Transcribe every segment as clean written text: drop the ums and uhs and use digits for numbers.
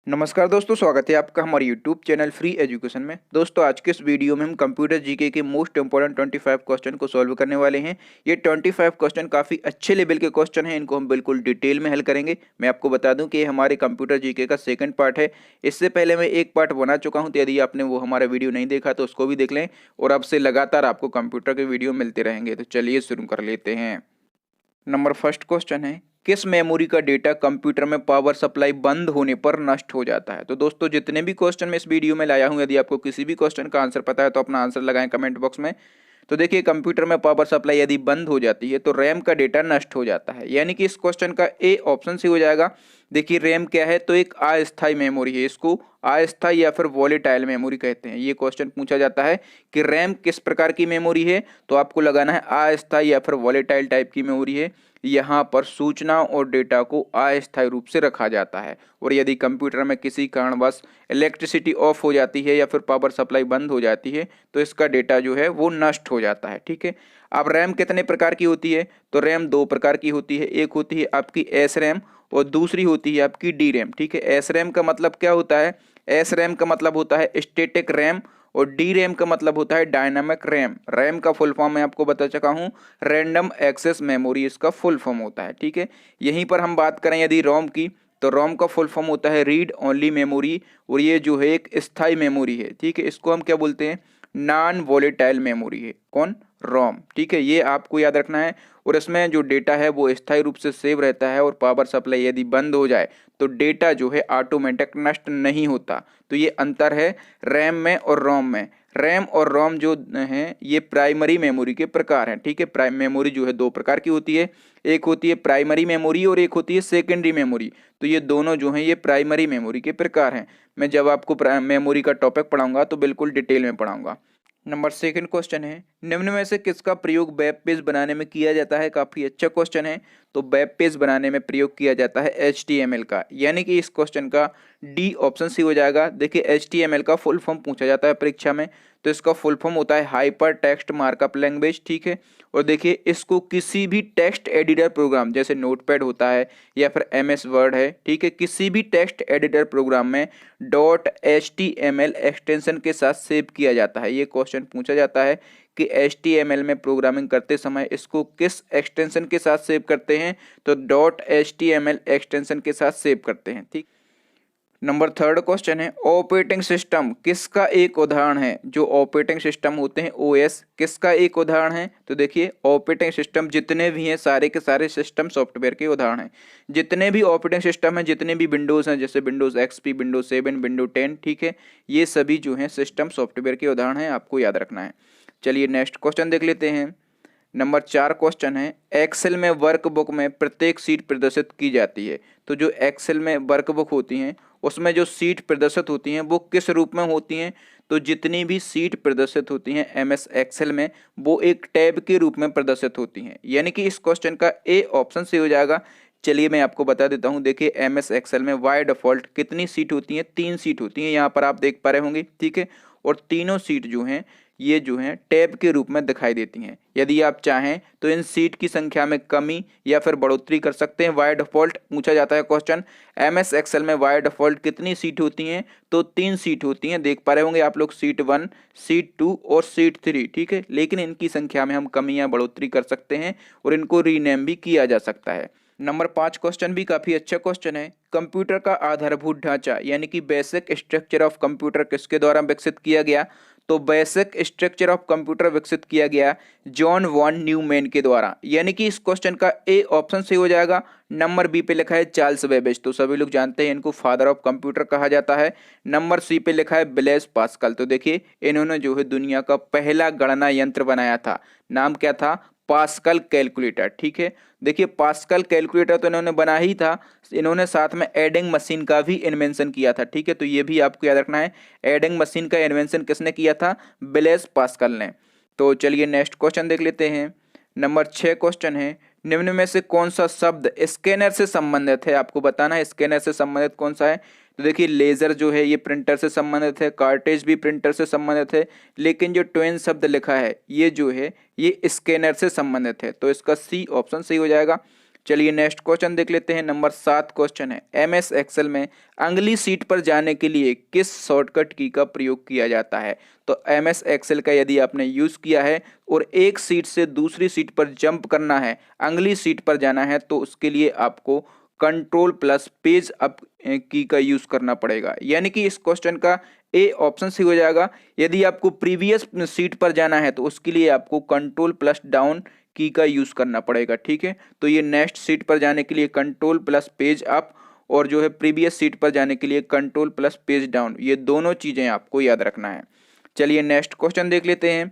नमस्कार दोस्तों, स्वागत है आपका हमारे यूट्यूब चैनल फ्री एजुकेशन में। दोस्तों, आज के इस वीडियो में हम कंप्यूटर जीके के मोस्ट इंपॉर्टेंट 25 क्वेश्चन को सॉल्व करने वाले हैं। ये 25 क्वेश्चन काफ़ी अच्छे लेवल के क्वेश्चन हैं, इनको हम बिल्कुल डिटेल में हल करेंगे। मैं आपको बता दूं कि ये हमारे कंप्यूटर जीके का सेकंड पार्ट है। इससे पहले मैं एक पार्ट बना चुका हूँ, तो यदि आपने वो हमारा वीडियो नहीं देखा तो उसको भी देख लें और अब से लगातार आपको कंप्यूटर के वीडियो मिलते रहेंगे। तो चलिए शुरू कर लेते हैं। नंबर फर्स्ट क्वेश्चन है, किस मेमोरी का डेटा कंप्यूटर में पावर सप्लाई बंद होने पर नष्ट हो जाता है। तो दोस्तों, जितने भी क्वेश्चन मैं इस वीडियो में लाया हूं, यदि आपको किसी भी क्वेश्चन का आंसर पता है तो अपना आंसर लगाएं कमेंट बॉक्स में। तो देखिए, कंप्यूटर में पावर सप्लाई यदि बंद हो जाती है तो रैम का डेटा नष्ट हो जाता है, यानी कि इस क्वेश्चन का ए ऑप्शन से हो जाएगा। देखिए, रैम क्या है, तो एक अस्थायी मेमोरी है, इसको अस्थायी या फिर वॉलेटाइल मेमोरी कहते हैं। ये क्वेश्चन पूछा जाता है कि रैम किस प्रकार की मेमोरी है, तो आपको लगाना है अस्थायी या फिर वॉलेटाइल टाइप की मेमोरी है। यहाँ पर सूचना और डेटा को अस्थायी रूप से रखा जाता है, और यदि कंप्यूटर में किसी कारणवश इलेक्ट्रिसिटी ऑफ हो जाती है या फिर पावर सप्लाई बंद हो जाती है तो इसका डेटा जो है वो नष्ट हो जाता है। ठीक है, अब रैम कितने प्रकार की होती है, तो रैम दो प्रकार की होती है। एक होती है आपकी एस रैम और दूसरी होती है आपकी डी रैम। ठीक है, एस रैम का मतलब क्या होता है, एस रैम का मतलब होता है स्टैटिक रैम और डी रैम का मतलब होता है डायनामिक रैम। रैम का फुल फॉर्म मैं आपको बता चुका हूँ, रैंडम एक्सेस मेमोरी इसका फुल फॉर्म होता है। ठीक है, यहीं पर हम बात करें यदि रोम की, तो रोम का फुल फॉर्म होता है रीड ओनली मेमोरी, और ये जो है एक स्थायी मेमोरी है। ठीक है, इसको हम क्या बोलते हैं, नॉन वॉलेटाइल मेमोरी है। कौन, रोम। ठीक है, ये आपको याद रखना है। और इसमें जो डेटा है वो स्थायी रूप से सेव रहता है, और पावर सप्लाई यदि बंद हो जाए तो डेटा जो है ऑटोमेटिक नष्ट नहीं होता। तो ये अंतर है रैम में और रोम में। रैम और रोम जो हैं ये प्राइमरी मेमोरी के प्रकार हैं। ठीक है, प्राइम मेमोरी जो है दो प्रकार की होती है, एक होती है प्राइमरी मेमोरी और एक होती है सेकेंडरी मेमोरी। तो ये दोनों जो हैं ये प्राइमरी मेमोरी के प्रकार हैं। मैं जब आपको मेमोरी का टॉपिक पढ़ाऊंगा तो बिल्कुल डिटेल में पढ़ाऊंगा। नंबर सेकंड क्वेश्चन है, निम्न में से किसका प्रयोग वेब पेज बनाने में किया जाता है। काफ़ी अच्छा क्वेश्चन है। तो वेब पेज बनाने में प्रयोग किया जाता है HTML का, यानी कि इस क्वेश्चन का डी ऑप्शन सी हो जाएगा। देखिए, HTML का फुल फॉर्म पूछा जाता है परीक्षा में, तो इसका फुल फॉर्म होता है हाइपर टेक्स्ट मार्कअप लैंग्वेज। ठीक है, और देखिए, इसको किसी भी टेक्स्ट एडिटर प्रोग्राम जैसे नोटपैड होता है या फिर MS वर्ड है, ठीक है, किसी भी टेक्स्ट एडिटर प्रोग्राम में .html एक्सटेंशन के साथ सेव किया जाता है। ये क्वेश्चन पूछा जाता है कि HTML में प्रोग्रामिंग करते समय इसको किस एक्सटेंशन के साथ सेव करते हैं, तो .html एक्सटेंशन के साथ सेव करते हैं। ठीक, नंबर थर्ड क्वेश्चन है, ऑपरेटिंग सिस्टम किसका एक उदाहरण है। जो ऑपरेटिंग सिस्टम होते हैं OS किसका एक उदाहरण है, तो देखिए, ऑपरेटिंग सिस्टम जितने भी हैं सारे के सारे सिस्टम सॉफ्टवेयर के उदाहरण हैं। जितने भी ऑपरेटिंग सिस्टम हैं, जितने भी विंडोज़ हैं, जैसे विंडोज़ XP, विंडोज 7, विंडोज 10, ठीक है, ये सभी जो हैं सिस्टम सॉफ्टवेयर के उदाहरण हैं, आपको याद रखना है। चलिए नेक्स्ट क्वेश्चन देख लेते हैं। नंबर 4 क्वेश्चन है, एक्सेल में वर्कबुक में प्रत्येक सीट प्रदर्शित की जाती है। तो जो एक्सेल में वर्कबुक होती हैं उसमें जो सीट प्रदर्शित होती हैं वो किस रूप में होती हैं, तो जितनी भी सीट प्रदर्शित होती हैं MS एक्सेल में वो एक टैब के रूप में प्रदर्शित होती हैं, यानी कि इस क्वेश्चन का ए ऑप्शन से हो जाएगा। चलिए मैं आपको बता देता हूं। देखिए, MS एक्सेल में बाय डिफॉल्ट कितनी सीट होती हैं, 3 सीट होती हैं, यहाँ पर आप देख पा रहे होंगे। ठीक है, और तीनों सीट जो हैं ये जो हैं टैब के रूप में दिखाई देती हैं। यदि आप चाहें तो इन सीट की संख्या में कमी या फिर बढ़ोतरी कर सकते हैं। बाय डिफॉल्ट पूछा जाता है क्वेश्चन, MS एक्सेल में बाय डिफॉल्ट कितनी सीट होती हैं, तो 3 सीट होती हैं। देख पा रहे होंगे आप लोग, सीट 1, सीट 2 और सीट 3। ठीक है, लेकिन इनकी संख्या में हम कमी या बढ़ोतरी कर सकते हैं और इनको रीनेम भी किया जा सकता है। नंबर 5 क्वेश्चन भी काफ़ी अच्छा क्वेश्चन है, कंप्यूटर का आधारभूत ढांचा यानी कि बेसिक स्ट्रक्चर ऑफ कंप्यूटर किसके द्वारा विकसित किया गया, तो बेसिक स्ट्रक्चर ऑफ कंप्यूटर विकसित किया गया जॉन वॉन न्यूमैन के द्वारा, यानी कि इस क्वेश्चन का ए ऑप्शन से हो जाएगा। नंबर बी पे लिखा है चार्ल्स बेबेज, तो सभी लोग जानते हैं इनको फादर ऑफ कंप्यूटर कहा जाता है। नंबर सी पे लिखा है ब्लेस पास्कल, तो देखिए, इन्होंने जो है दुनिया का पहला गणना यंत्र बनाया था। नाम क्या था, पास्कल कैलकुलेटर। ठीक है, देखिए, पास्कल कैलकुलेटर तो इन्होंने बना ही था, इन्होंने साथ में एडिंग मशीन का भी इन्वेंशन किया था। ठीक है, तो ये भी आपको याद रखना है, एडिंग मशीन का इन्वेंशन किसने किया था, ब्लेस पास्कल ने। तो चलिए नेक्स्ट क्वेश्चन देख लेते हैं। नंबर 6 क्वेश्चन है, निम्न में से कौन सा शब्द स्कैनर से संबंधित है, आपको बताना है स्कैनर से संबंधित कौन सा है। तो देखिए, लेजर जो है ये प्रिंटर से संबंधित है, कार्टेज भी प्रिंटर से संबंधित है, लेकिन जो ट्वेन शब्द लिखा है ये जो है ये स्कैनर से संबंधित है, तो इसका सी ऑप्शन सही हो जाएगा। चलिए नेक्स्ट क्वेश्चन देख लेते हैं। नंबर 7 क्वेश्चन है, एमएस एक्सेल में अगली सीट पर जाने के लिए किस शॉर्टकट की का प्रयोग किया जाता है। तो एमएस एक्सेल का यदि आपने यूज़ किया है और एक सीट से दूसरी सीट पर जंप करना है, अगली सीट पर जाना है, तो उसके लिए आपको कंट्रोल प्लस पेज अप की का यूज करना पड़ेगा। यानी कि इस क्वेश्चन का ए ऑप्शन सही हो जाएगा। यदि आपको प्रीवियस सीट पर जाना है तो उसके लिए आपको कंट्रोल प्लस डाउन की का यूज करना पड़ेगा। ठीक है, तो ये नेक्स्ट सीट पर जाने के लिए कंट्रोल प्लस पेज अप और जो है प्रीवियस सीट पर जाने के लिए कंट्रोल प्लस पेज डाउन, ये दोनों चीजें आपको याद रखना है। चलिए नेक्स्ट क्वेश्चन देख लेते हैं।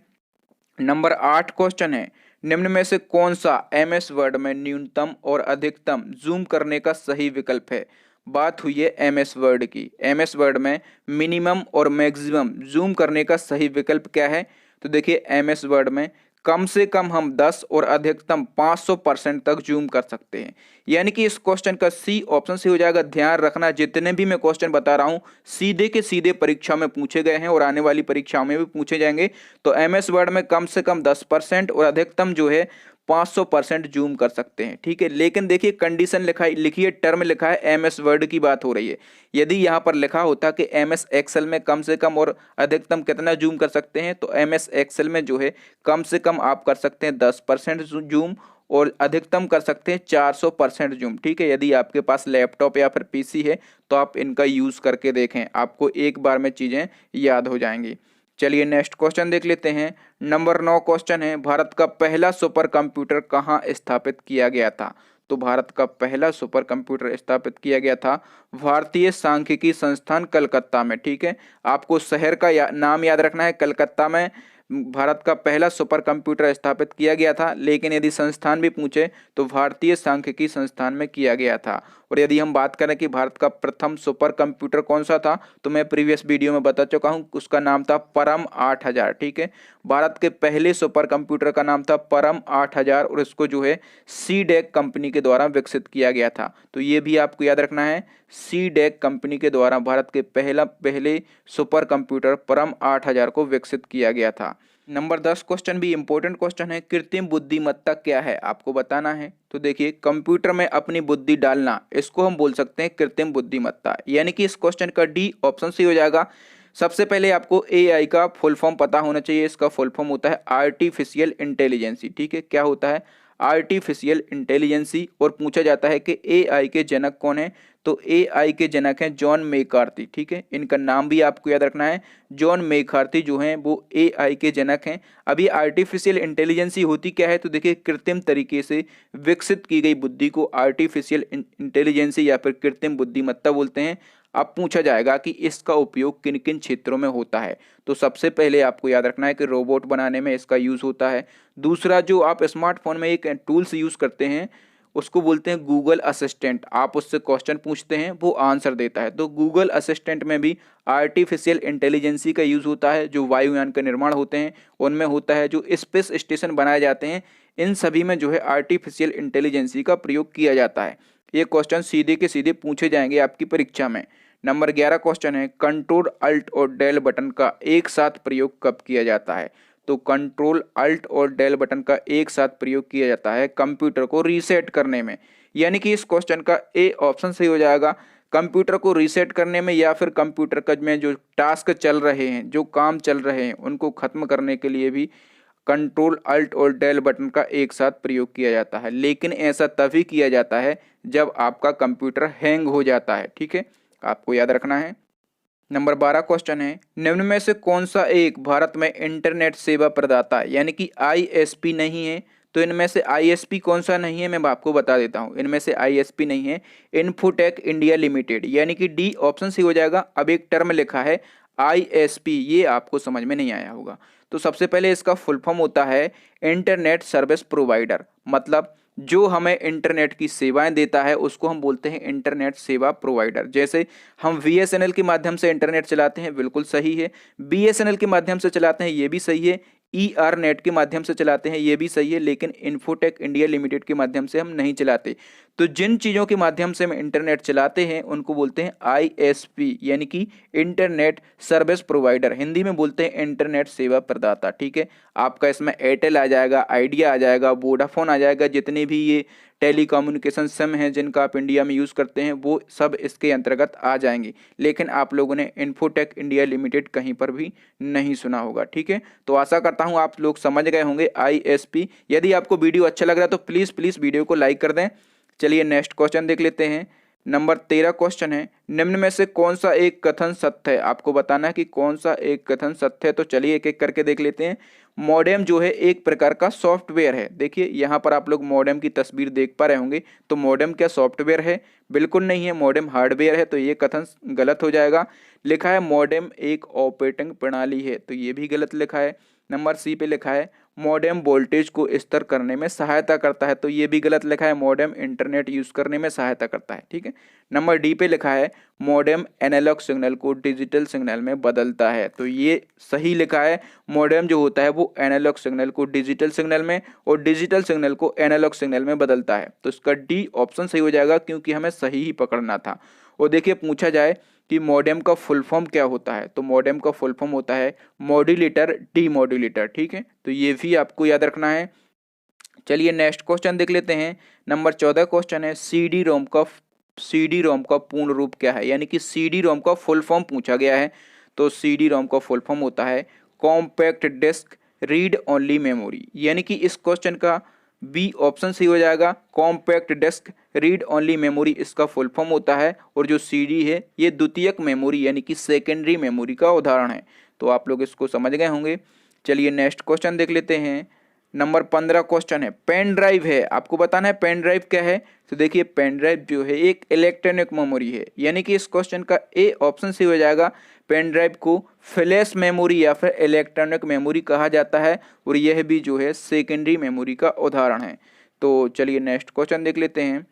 नंबर 8 क्वेश्चन है, निम्न में से कौन सा एमएस वर्ड में न्यूनतम और अधिकतम जूम करने का सही विकल्प है। बात हुई है एमएस वर्ड की। एमएस वर्ड में मिनिमम और मैक्सिमम जूम करने का सही विकल्प क्या है। तो देखिए एमएस वर्ड में कम से कम हम 10 और अधिकतम 500% तक जूम कर सकते हैं। यानी कि इस क्वेश्चन का सी ऑप्शन से हो जाएगा। ध्यान रखना, जितने भी मैं क्वेश्चन बता रहा हूं सीधे के सीधे परीक्षा में पूछे गए हैं और आने वाली परीक्षाओं में भी पूछे जाएंगे। तो एमएस वर्ड में कम से कम 10% और अधिकतम जो है 500% जूम कर सकते हैं। ठीक है, लेकिन देखिए कंडीशन लिखी है, टर्म लिखा है, एमएस वर्ड की बात हो रही है। यदि यहाँ पर लिखा होता कि एमएस एक्सेल में कम से कम और अधिकतम कितना जूम कर सकते हैं, तो एमएस एक्सेल में जो है कम से कम आप कर सकते हैं 10% जूम और अधिकतम कर सकते हैं 400% जूम। ठीक है, यदि आपके पास लैपटॉप या फिर पीसी है तो आप इनका यूज करके देखें, आपको एक बार में चीजें याद हो जाएंगी। चलिए नेक्स्ट क्वेश्चन देख लेते हैं। नंबर 9 क्वेश्चन है, भारत का पहला सुपर कंप्यूटर कहाँ स्थापित किया गया था। तो भारत का पहला सुपर कंप्यूटर स्थापित किया गया था भारतीय सांख्यिकी संस्थान कलकत्ता में। ठीक है, आपको शहर का नाम याद रखना है। कलकत्ता में भारत का पहला सुपर कंप्यूटर स्थापित किया गया था, लेकिन यदि संस्थान भी पूछे तो भारतीय सांख्यिकी संस्थान में किया गया था। और यदि हम बात करें कि भारत का प्रथम सुपर कंप्यूटर कौन सा था, तो मैं प्रीवियस वीडियो में बता चुका हूं, उसका नाम था परम 8000। ठीक है, भारत के पहले सुपर कंप्यूटर का नाम था परम 8000 और इसको जो है सीडेक कंपनी के द्वारा विकसित किया गया था। तो ये भी आपको याद रखना है, सीडेक कंपनी के द्वारा भारत के पहले सुपर कंप्यूटर परम 8000 को विकसित किया गया था। नंबर 10 क्वेश्चन भी इंपॉर्टेंट क्वेश्चन है, कृत्रिम बुद्धिमत्ता क्या है, आपको बताना है। तो देखिए कंप्यूटर में अपनी बुद्धि डालना, इसको हम बोल सकते हैं कृत्रिम बुद्धिमत्ता। यानी कि इस क्वेश्चन का डी ऑप्शन सही हो जाएगा। सबसे पहले आपको एआई का फुल फॉर्म पता होना चाहिए। इसका फुल फॉर्म होता है आर्टिफिशियल इंटेलिजेंसी। ठीक है, क्या होता है आर्टिफिशियल इंटेलिजेंसी। और पूछा जाता है कि एआई के जनक कौन है, तो एआई के जनक हैं जॉन मैकार्थी। ठीक है, इनका नाम भी आपको याद रखना है, जॉन मैकार्थी जो हैं वो एआई के जनक हैं। अभी आर्टिफिशियल इंटेलिजेंसी होती क्या है, तो देखिए कृत्रिम तरीके से विकसित की गई बुद्धि को आर्टिफिशियल इंटेलिजेंसी या फिर कृत्रिम बुद्धिमत्ता बोलते हैं। अब पूछा जाएगा कि इसका उपयोग किन किन क्षेत्रों में होता है, तो सबसे पहले आपको याद रखना है कि रोबोट बनाने में इसका यूज़ होता है। दूसरा, जो आप स्मार्टफोन में एक टूल्स यूज़ करते हैं उसको बोलते हैं गूगल असिस्टेंट। आप उससे क्वेश्चन पूछते हैं वो आंसर देता है, तो गूगल असिस्टेंट में भी आर्टिफिशियल इंटेलिजेंसी का यूज़ होता है। जो वायुयान का निर्माण होते हैं उनमें होता है, जो स्पेस स्टेशन बनाए जाते हैं इन सभी में जो है आर्टिफिशियल इंटेलिजेंसी का प्रयोग किया जाता है। ये क्वेश्चन सीधे के सीधे पूछे जाएंगे आपकी परीक्षा में। नंबर 11 क्वेश्चन है, कंट्रोल अल्ट और डेल बटन का एक साथ प्रयोग कब किया जाता है। तो कंट्रोल अल्ट और डेल बटन का एक साथ प्रयोग किया जाता है कंप्यूटर को रीसेट करने में। यानी कि इस क्वेश्चन का ए ऑप्शन सही हो जाएगा, कंप्यूटर को रीसेट करने में या फिर कंप्यूटर का में जो टास्क चल रहे हैं, जो काम चल रहे हैं, उनको खत्म करने के लिए भी कंट्रोल अल्ट और डेल बटन का एक साथ प्रयोग किया जाता है। लेकिन ऐसा तभी किया जाता है जब आपका कंप्यूटर हैंग हो जाता है। ठीक है, आपको याद रखना है। नंबर 12 क्वेश्चन है, निम्न में से कौन सा एक भारत में इंटरनेट सेवा प्रदाता यानी कि आईएसपी नहीं है। तो इनमें से आईएसपी कौन सा नहीं है, मैं आपको बता देता हूं। इनमें से आईएसपी नहीं है इन्फोटेक इंडिया लिमिटेड, यानी कि डी ऑप्शन से हो जाएगा। अब एक टर्म लिखा है आईएसपी, ये आपको समझ में नहीं आया होगा। तो सबसे पहले इसका फुल फॉर्म होता है इंटरनेट सर्विस प्रोवाइडर, मतलब जो हमें इंटरनेट की सेवाएं देता है उसको हम बोलते हैं इंटरनेट सेवा प्रोवाइडर। जैसे हम बीएसएनएल के माध्यम से इंटरनेट चलाते हैं, बिल्कुल सही है। बीएसएनएल के माध्यम से चलाते हैं, ये भी सही है। ईआर नेट के माध्यम से चलाते हैं, ये भी सही है। लेकिन इन्फोटेक इंडिया लिमिटेड के माध्यम से हम नहीं चलाते। तो जिन चीज़ों के माध्यम से हम इंटरनेट चलाते हैं उनको बोलते हैं आईएसपी, यानी कि इंटरनेट सर्विस प्रोवाइडर। हिंदी में बोलते हैं इंटरनेट सेवा प्रदाता। ठीक है, आपका इसमें एयरटेल आ जाएगा, आइडिया आ जाएगा, वोडाफोन आ जाएगा, जितने भी ये टेलीकम्युनिकेशन सिम हैं जिनका आप इंडिया में यूज़ करते हैं, वो सब इसके अंतर्गत आ जाएंगे। लेकिन आप लोगों ने इन्फोटेक इंडिया लिमिटेड कहीं पर भी नहीं सुना होगा। ठीक है, तो आशा करता हूँ आप लोग समझ गए होंगे ISP। यदि आपको वीडियो अच्छा लग रहा है तो प्लीज़ वीडियो को लाइक कर दें। चलिए नेक्स्ट क्वेश्चन देख लेते हैं। नंबर 13 क्वेश्चन है, निम्न में से कौन सा एक कथन सत्य है? आपको बताना है कि कौन सा एक कथन सत्य है। तो चलिए एक एक करके देख लेते हैं। मॉडेम जो है एक प्रकार का सॉफ्टवेयर है। देखिए यहाँ पर आप लोग मॉडेम की तस्वीर देख पा रहे होंगे। तो मॉडेम क्या सॉफ्टवेयर है? बिल्कुल नहीं है, मॉडेम हार्डवेयर है। तो ये कथन गलत हो जाएगा। लिखा है मॉडेम एक ऑपरेटिंग प्रणाली है, तो ये भी गलत लिखा है। नंबर सी पे लिखा है मॉडेम वोल्टेज को स्थिर करने में सहायता करता है, तो ये भी गलत लिखा है। मॉडेम इंटरनेट यूज करने में सहायता करता है। ठीक है, नंबर डी पे लिखा है मॉडेम एनालॉग सिग्नल को डिजिटल सिग्नल में बदलता है, तो ये सही लिखा है। मॉडेम जो होता है वो एनालॉग सिग्नल को डिजिटल सिग्नल में और डिजिटल सिग्नल को एनालॉग सिग्नल में बदलता है। तो इसका डी ऑप्शन सही हो जाएगा, क्योंकि हमें सही ही पकड़ना था। और देखिए पूछा जाए कि मॉडेम का फुल फॉर्म क्या होता है, तो मॉडेम का फुल फॉर्म होता है मॉड्यूलेटर डीमॉड्यूलेटर। ठीक है, तो ये भी आपको याद रखना है। चलिए नेक्स्ट क्वेश्चन देख लेते हैं। नंबर 14 क्वेश्चन है, CD रोम का पूर्ण रूप क्या है? यानी कि CD रोम का फुल फॉर्म पूछा गया है। तो CD रोम का फुल फॉर्म होता है compact disc read only memory, यानी कि इस क्वेश्चन का बी ऑप्शन सही हो जाएगा। Compact disc read only memory इसका फुल फॉर्म होता है। और जो CD है ये द्वितीयक मेमोरी यानी कि सेकेंडरी मेमोरी का उदाहरण है। तो आप लोग इसको समझ गए होंगे। चलिए नेक्स्ट क्वेश्चन देख लेते हैं। नंबर 15 क्वेश्चन है, पेन ड्राइव है। आपको बताना है पेन ड्राइव क्या है। तो देखिए पेन ड्राइव जो है एक इलेक्ट्रॉनिक मेमोरी है, यानी कि इस क्वेश्चन का ए ऑप्शन सही हो जाएगा। पेन ड्राइव को फ्लैश मेमोरी या फिर इलेक्ट्रॉनिक मेमोरी कहा जाता है, और यह भी जो है सेकेंडरी मेमोरी का उदाहरण है। तो चलिए नेक्स्ट क्वेश्चन देख लेते हैं।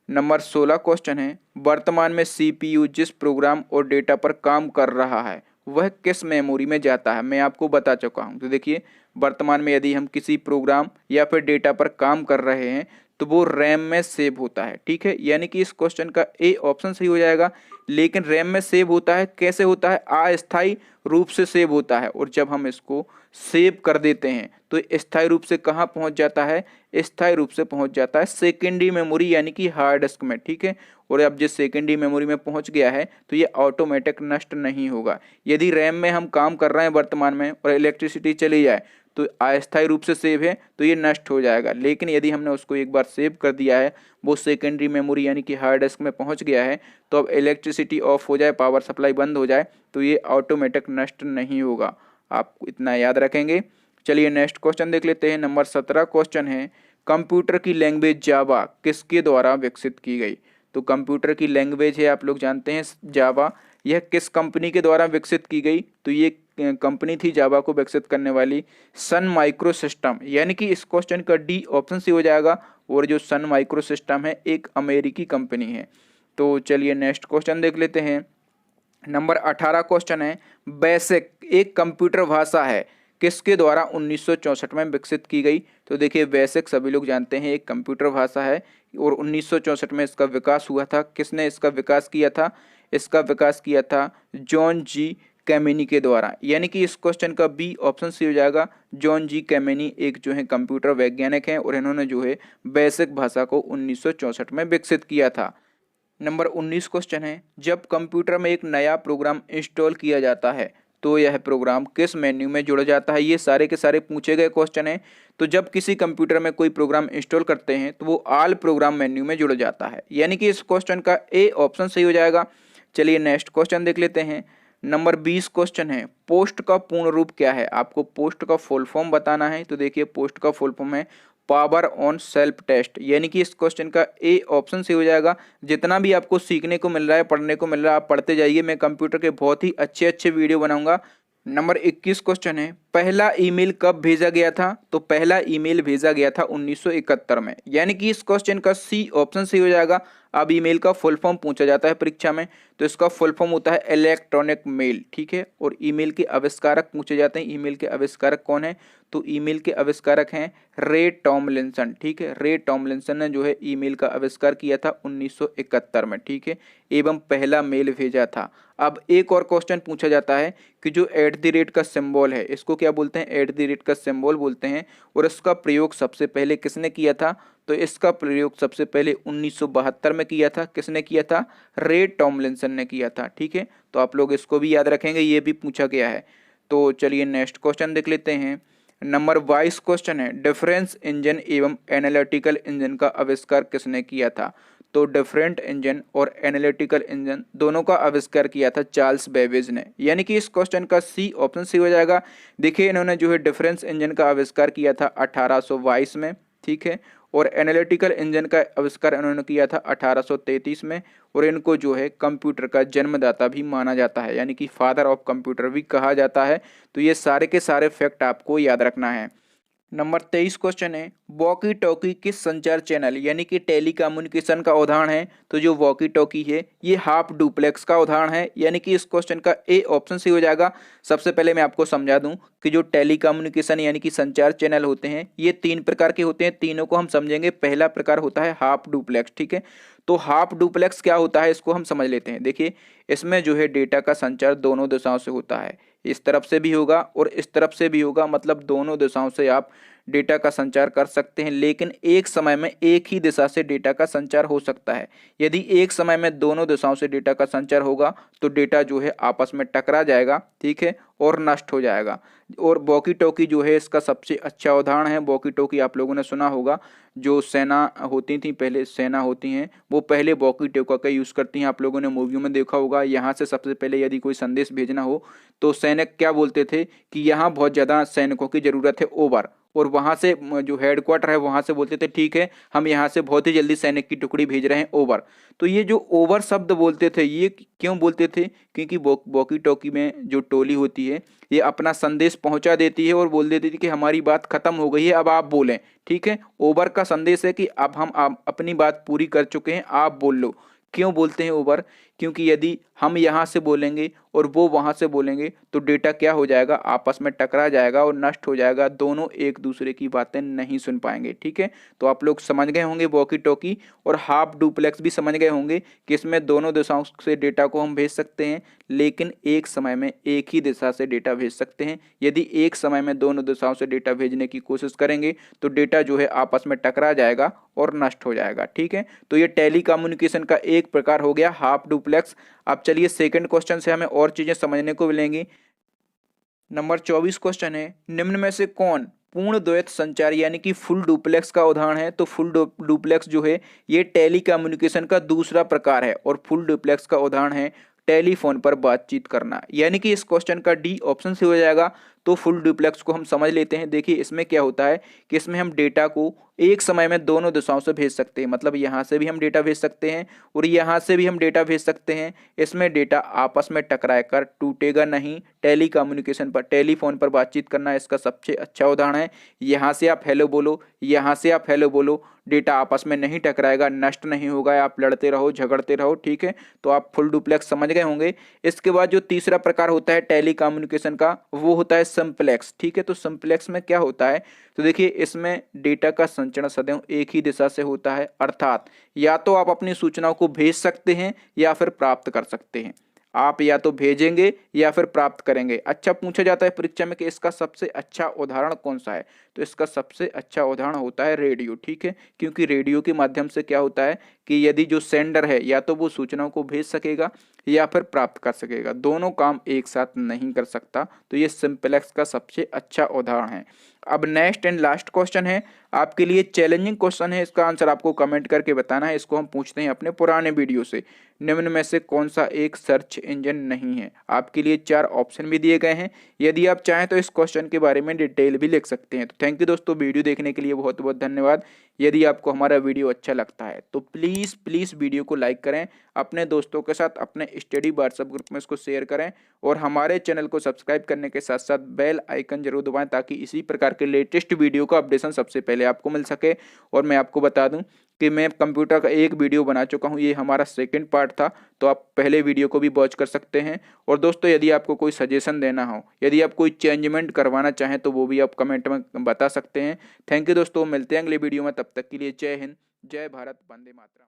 नंबर 16 क्वेश्चन है, वर्तमान में CPU जिस प्रोग्राम और डेटा पर काम कर रहा है वह किस मेमोरी में जाता है? मैं आपको बता चुका हूं। तो देखिए वर्तमान में यदि हम किसी प्रोग्राम या फिर डेटा पर काम कर रहे हैं तो वो रैम में सेव होता है। ठीक है, यानी कि इस क्वेश्चन का ए ऑप्शन सही हो जाएगा। लेकिन रैम में सेव होता है, कैसे होता है? अस्थायी रूप से सेव होता है, और जब हम इसको सेव कर देते हैं तो स्थायी रूप से कहाँ पहुंच जाता है? स्थायी रूप से पहुंच जाता है सेकेंडरी मेमोरी यानी कि हार्ड डिस्क में। ठीक है, और अब जिस सेकेंडरी मेमोरी में पहुंच गया है तो ये ऑटोमेटिक नष्ट नहीं होगा। यदि रैम में हम काम कर रहे हैं वर्तमान में और इलेक्ट्रिसिटी चली जाए तो अस्थायी रूप से सेव है तो ये नष्ट हो जाएगा। लेकिन यदि हमने उसको एक बार सेव कर दिया है, वो सेकेंडरी मेमोरी यानी कि हार्ड डिस्क में पहुंच गया है, तो अब इलेक्ट्रिसिटी ऑफ हो जाए, पावर सप्लाई बंद हो जाए तो ये ऑटोमेटिक नष्ट नहीं होगा। आप इतना याद रखेंगे। चलिए नेक्स्ट क्वेश्चन देख लेते हैं। नंबर 17 क्वेश्चन है, कंप्यूटर की लैंग्वेज जावा किसके द्वारा विकसित की गई? तो कंप्यूटर की लैंग्वेज है, आप लोग जानते हैं जावा, यह किस कंपनी के द्वारा विकसित की गई? तो ये कंपनी थी जावा को विकसित करने वाली सन माइक्रो सिस्टम, यानी कि इस क्वेश्चन का डी ऑप्शन से हो जाएगा। और जो सन माइक्रो सिस्टम है एक अमेरिकी कंपनी है। तो चलिए नेक्स्ट क्वेश्चन देख लेते हैं। नंबर 18 क्वेश्चन है, बेसिक एक कंप्यूटर भाषा है किसके द्वारा 1964 में विकसित की गई? तो देखिए बेसिक सभी लोग जानते हैं एक कंप्यूटर भाषा है, और 1964 में इसका विकास हुआ था। किसने इसका विकास किया था? इसका विकास किया था जॉन जी कैमिनी के द्वारा, यानी कि इस क्वेश्चन का बी ऑप्शन सही हो जाएगा। जॉन जी कैमिनी एक जो है कंप्यूटर वैज्ञानिक हैं, और इन्होंने जो है बेसिक भाषा को 1964 में विकसित किया था। नंबर 19 क्वेश्चन है, जब कंप्यूटर में एक नया प्रोग्राम इंस्टॉल किया जाता है तो यह प्रोग्राम किस मेन्यू में जुड़ जाता है? ये सारे के सारे पूछे गए क्वेश्चन हैं। तो जब किसी कंप्यूटर में कोई प्रोग्राम इंस्टॉल करते हैं तो वो ऑल प्रोग्राम मेन्यू में जुड़ जाता है, यानी कि इस क्वेश्चन का ए ऑप्शन सही हो जाएगा। चलिए नेक्स्ट क्वेश्चन देख लेते हैं। नंबर 20 क्वेश्चन है, पोस्ट का पूर्ण रूप क्या है? आपको पोस्ट का फुल फॉर्म बताना है। तो देखिए पोस्ट का फुल फॉर्म है पावर ऑन सेल्फ टेस्ट, यानी कि इस क्वेश्चन का ए ऑप्शन से हो जाएगा। जितना भी आपको सीखने को मिल रहा है, पढ़ने को मिल रहा है, आप पढ़ते जाइए। मैं कंप्यूटर के बहुत ही अच्छे अच्छे वीडियो बनाऊंगा। नंबर 21 क्वेश्चन है, पहला ईमेल कब भेजा गया था? तो पहला ईमेल भेजा गया था 1971 में, यानी कि इस क्वेश्चन का सी ऑप्शन सही हो जाएगा। अब ईमेल का फुल फॉर्म पूछा जाता है परीक्षा में, तो इसका फुल फॉर्म होता है इलेक्ट्रॉनिक मेल। ठीक है, और ईमेल के आविष्कारक पूछे जाते हैं। ईमेल के आविष्कारक कौन है? तो ईमेल के आविष्कारक हैं रे टॉमलिंसन। ठीक है, रे टॉमलिंसन ने जो है ईमेल का आविष्कार किया था 1971 में। ठीक है, एवं पहला मेल भेजा था। अब एक और क्वेश्चन पूछा जाता है कि जो @ का सिंबल है इसको क्या बोलते हैं? @ का सिंबल बोलते हैं। और इसका प्रयोग सबसे पहले किसने किया था? तो तो इसका प्रयोग सबसे पहले 1972 में किया था। किसने किया था? रे टॉमलिंसन ने किया था। ठीक है, तो आप लोग इसको भी याद रखेंगे, ये भी पूछा गया है। तो चलिए नेक्स्ट क्वेश्चन देख लेते हैं। नंबर 22 क्वेश्चन है, डिफरेंस इंजन एवं एनालिटिकल इंजन का आविष्कार किसने किया था? तो डिफरेंट इंजन और एनालिटिकल इंजन दोनों का आविष्कार किया था चार्ल्स बेबेज ने, यानी कि इस क्वेश्चन का सी ऑप्शन सी हो जाएगा। देखिए इन्होंने जो है डिफरेंस इंजन का आविष्कार किया था 1822 में। ठीक है, और एनालिटिकल इंजन का आविष्कार इन्होंने किया था 1833 में। और इनको जो है कंप्यूटर का जन्मदाता भी माना जाता है, यानी कि फादर ऑफ कंप्यूटर भी कहा जाता है। तो ये सारे के सारे फैक्ट आपको याद रखना है। नंबर 23 क्वेश्चन है, वॉकी टॉकी किस संचार चैनल यानी कि टेलीकम्युनिकेशन का उदाहरण है? तो जो वॉकी टॉकी है ये हाफ डुप्लेक्स का उदाहरण है, यानी कि इस क्वेश्चन का ए ऑप्शन सही हो जाएगा। सबसे पहले मैं आपको समझा दूं कि जो टेलीकम्युनिकेशन यानी कि संचार चैनल होते हैं ये 3 प्रकार के होते हैं, तीनों को हम समझेंगे। पहला प्रकार होता है हाफ डुप्लेक्स। ठीक है, तो हाफ डुप्लेक्स क्या होता है इसको हम समझ लेते हैं। देखिए इसमें जो है डेटा का संचार दोनों दिशाओं से होता है, इस तरफ से भी होगा और इस तरफ से भी होगा, मतलब दोनों दिशाओं से आप डेटा का संचार कर सकते हैं। लेकिन एक समय में एक ही दिशा से डेटा का संचार हो सकता है। यदि एक समय में दोनों दिशाओं से डेटा का संचार होगा तो डेटा जो है आपस में टकरा जाएगा। ठीक है, और नष्ट हो जाएगा। और वॉकी टॉकी जो है इसका सबसे अच्छा उदाहरण है। वॉकी टॉकी आप लोगों ने सुना होगा, जो सेना होती थी पहले, सेना होती हैं वो पहले वॉकी टॉकी का यूज़ करती हैं। आप लोगों ने मूवियों में देखा होगा, यहाँ से सबसे पहले यदि कोई संदेश भेजना हो तो सैनिक क्या बोलते थे कि यहाँ बहुत ज़्यादा सैनिकों की ज़रूरत है, ओवर। और वहाँ से जो हेडक्वार्टर है वहाँ से बोलते थे ठीक है हम यहाँ से बहुत ही जल्दी सैनिक की टुकड़ी भेज रहे हैं, ओवर। तो ये जो ओवर शब्द बोलते थे ये क्यों बोलते थे? क्योंकि वॉकी टॉकी में जो टोली होती है ये अपना संदेश पहुंचा देती है और बोल देती थी कि हमारी बात खत्म हो गई है, अब आप बोलें। ठीक है, ओवर का संदेश है कि अब हम अपनी बात पूरी कर चुके हैं, आप बोल लो। क्यों बोलते हैं ओवर? क्योंकि यदि हम यहाँ से बोलेंगे और वो वहाँ से बोलेंगे तो डेटा क्या हो जाएगा, आपस में टकरा जाएगा और नष्ट हो जाएगा, दोनों एक दूसरे की बातें नहीं सुन पाएंगे। ठीक है, तो आप लोग समझ गए होंगे वॉकी टॉकी। और हाफ डुप्लेक्स भी समझ गए होंगे कि इसमें दोनों दिशाओं से डेटा को हम भेज सकते हैं, लेकिन एक समय में एक ही दिशा से डेटा भेज सकते हैं। यदि एक समय में दोनों दिशाओं से डेटा भेजने की कोशिश करेंगे तो डेटा जो है आपस में टकरा जाएगा और नष्ट हो जाएगा। ठीक है, तो ये टेलीकम्युनिकेशन का एक प्रकार हो गया हाफ डुप्लेक्स। अब चलिए सेकंड क्वेश्चन से हमें और चीजें समझने को मिलेंगी। नंबर 24 क्वेश्चन है, निम्न में से कौन पूर्ण द्वैत संचार यानी कि फुल डुप्लेक्स का उदाहरण है? तो फुल डुप्लेक्स जो है ये टेलीकम्युनिकेशन का दूसरा प्रकार है और फुल डुप्लेक्स का उदाहरण है टेलीफोन पर बातचीत करना, यानी कि इस क्वेश्चन का डी ऑप्शन से हो जाएगा। तो फुल डुप्लेक्स को हम समझ लेते हैं। देखिए इसमें क्या होता है कि इसमें हम डेटा को एक समय में दोनों दिशाओं से भेज सकते हैं, मतलब यहाँ से भी हम डेटा भेज सकते हैं और यहाँ से भी हम डेटा भेज सकते हैं। इसमें डेटा आपस में टकरा कर टूटेगा नहीं। टेलीकम्युनिकेशन पर, टेलीफोन पर बातचीत करना इसका सबसे अच्छा उदाहरण है। यहाँ से आप हेलो बोलो, यहाँ से आप हेलो बोलो, डेटा आपस में नहीं टकराएगा, नष्ट नहीं होगा, आप लड़ते रहो झगड़ते रहो। ठीक है, तो आप फुल डुप्लेक्स समझ गए होंगे। इसके बाद जो तीसरा प्रकार होता है टेलीकम्युनिकेशन का वो होता है सिंप्लेक्स। ठीक है, तो सिंप्लेक्स में क्या होता है? तो देखिए इसमें डेटा का संचरण सदैव एक ही दिशा से होता है, अर्थात या तो आप अपनी सूचनाओं को भेज सकते हैं या फिर प्राप्त कर सकते हैं। आप या तो भेजेंगे या फिर प्राप्त करेंगे। अच्छा पूछा जाता है परीक्षा में कि इसका सबसे अच्छा उदाहरण कौन सा है? तो इसका सबसे अच्छा उदाहरण होता है रेडियो। ठीक है, क्योंकि रेडियो के माध्यम से क्या होता है कि यदि जो सेंडर है या तो वो सूचनाओं को भेज सकेगा या फिर प्राप्त कर सकेगा, दोनों काम एक साथ नहीं कर सकता। तो ये सिंप्लेक्स का सबसे अच्छा उदाहरण है। अब नेक्स्ट एंड लास्ट क्वेश्चन है आपके लिए, चैलेंजिंग क्वेश्चन है, इसका आंसर आपको कमेंट करके बताना है। इसको हम पूछते हैं अपने पुराने वीडियो से। निम्न में से कौन सा एक सर्च इंजन नहीं है? आपके लिए 4 ऑप्शन भी दिए गए हैं, यदि आप चाहें तो इस क्वेश्चन के बारे में डिटेल भी लिख सकते हैं। तो थैंक यू दोस्तों, वीडियो देखने के लिए बहुत बहुत धन्यवाद। यदि आपको हमारा वीडियो अच्छा लगता है तो प्लीज़ वीडियो को लाइक करें, अपने दोस्तों के साथ अपने स्टडी व्हाट्सएप ग्रुप में इसको शेयर करें और हमारे चैनल को सब्सक्राइब करने के साथ साथ बेल आइकन जरूर दबाएं ताकि इसी प्रकार के लेटेस्ट वीडियो का अपडेशन सबसे पहले आपको मिल सके। और मैं आपको बता दूं कि मैं कंप्यूटर का एक वीडियो बना चुका हूं, ये हमारा सेकंड पार्ट था, तो आप पहले वीडियो को भी वॉच कर सकते हैं। और दोस्तों यदि आपको कोई सजेशन देना हो, यदि आप कोई चेंजमेंट करवाना चाहें तो वो भी आप कमेंट में बता सकते हैं। थैंक यू दोस्तों, मिलते हैं अगले वीडियो में, तब तक के लिए जय हिंद, जय भारत, वंदे मातरम।